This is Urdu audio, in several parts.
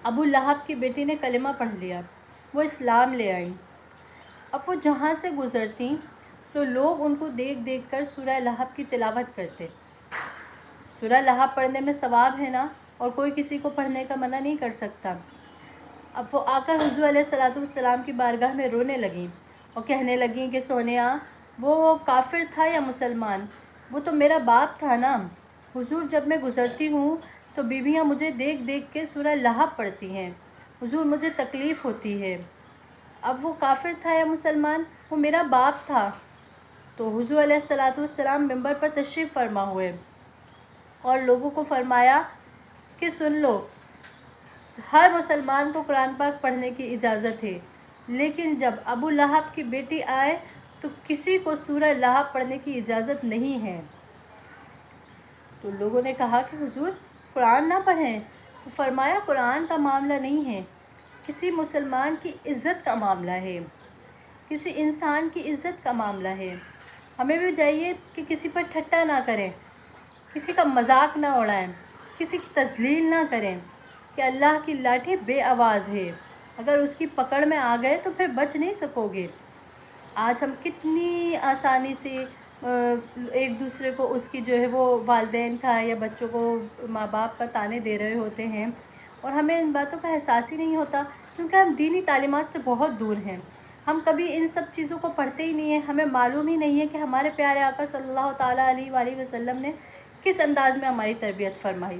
ابو لہب کی بیٹی نے کلمہ پڑھ لیا، وہ اسلام لے آئیں۔ اب وہ جہاں سے گزرتیں تو لوگ ان کو دیکھ دیکھ کر سورہ لہب کی تلاوت کرتے۔ سورہ لہب پڑھنے میں ثواب ہے نا، اور کوئی کسی کو پڑھنے کا منع نہیں کر سکتا۔ اب وہ آ کر حضور علیہ السلام کی بارگاہ میں رونے لگیں اور کہنے لگیں کہ سونیا، وہ کافر تھا یا مسلمان؟ وہ تو میرا باپ تھا نا۔ حضور، جب میں گزرتی ہوں تو بیویاں مجھے دیکھ دیکھ کے سورہ لہب پڑھتی ہیں۔ حضور، مجھے تکلیف ہوتی ہے۔ اب وہ کافر تھا یا مسلمان؟ وہ میرا باپ تھا۔ تو حضور علیہ السلام ممبر پر تشریف فرما ہوئے اور لوگوں کو فرمایا کہ سن لو، ہر مسلمان کو قرآن پاک پڑھنے کی اجازت ہے، لیکن جب ابو لہب کی بیٹی آئے تو کسی کو سورہ لہب پڑھنے کی اجازت نہیں ہے۔ تو لوگوں نے کہا کہ حضور، قرآن نہ پڑھیں۔ تو فرمایا قرآن کا معاملہ نہیں ہے، کسی مسلمان کی عزت کا معاملہ ہے، کسی انسان کی عزت کا معاملہ ہے۔ ہمیں بھی چاہیے کہ کسی پر ٹھٹا نہ کریں، کسی کا مذاق نہ اڑائیں، کسی کی تذلیل نہ کریں، کہ اللہ کی لاٹھی بے آواز ہے، اگر اس کی پکڑ میں آ گئے تو پھر بچ نہیں سکو گے۔ آج ہم کتنی آسانی سے ایک دوسرے کو اس کی جو ہے وہ والدین کا یا بچوں کو ماں باپ کا طعنے دے رہے ہوتے ہیں، اور ہمیں ان باتوں کا احساس ہی نہیں ہوتا، کیونکہ ہم دینی تعلیمات سے بہت دور ہیں۔ ہم کبھی ان سب چیزوں کو پڑھتے ہی نہیں ہیں، ہمیں معلوم ہی نہیں ہے کہ ہمارے پیارے آقا صلی اللہ تعالیٰ علیہ وآلہ وسلم نے کس انداز میں ہماری تربیت فرمائی۔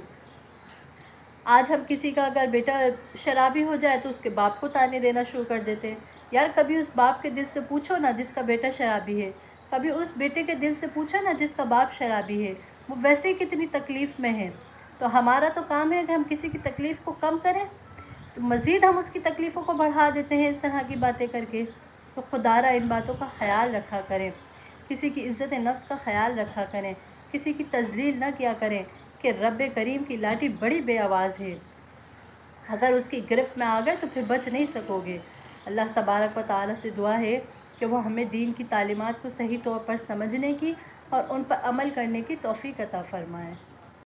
آج ہم کسی کا اگر بیٹا شرابی ہو جائے تو اس کے باپ کو طعنے دینا شروع کر دیتے ہیں۔ یار، کبھی اس باپ کے دل سے پوچھو نا جس کا بیٹا شرابی ہے، کبھی اس بیٹے کے دل سے پوچھو نا جس کا باپ شرابی ہے، وہ ویسے ہی کتنی تکلیف میں ہے۔ تو ہمارا تو کام ہے کہ ہم کسی کی تکلیف کو کم کریں، تو مزید ہم اس کی تکلیفوں کو بڑھا دیتے ہیں اس طرح کی باتیں کر کے۔ تو خدارا ان باتوں کا خیال رکھا کریں، کسی کی عزت نفس کا خیال رکھا کریں، کسی کی تذلیل نہ کیا کریں، کہ رب کریم کی لاٹھی بڑی بے آواز ہے، اگر اس کی گرفت میں آ گئے تو پھر بچ نہیں سکو گے۔ اللہ تبارک و تعالیٰ سے دعا ہے کہ وہ ہمیں دین کی تعلیمات کو صحیح طور پر سمجھنے کی اور ان پر عمل کرنے کی توفیق عطا فرمائے۔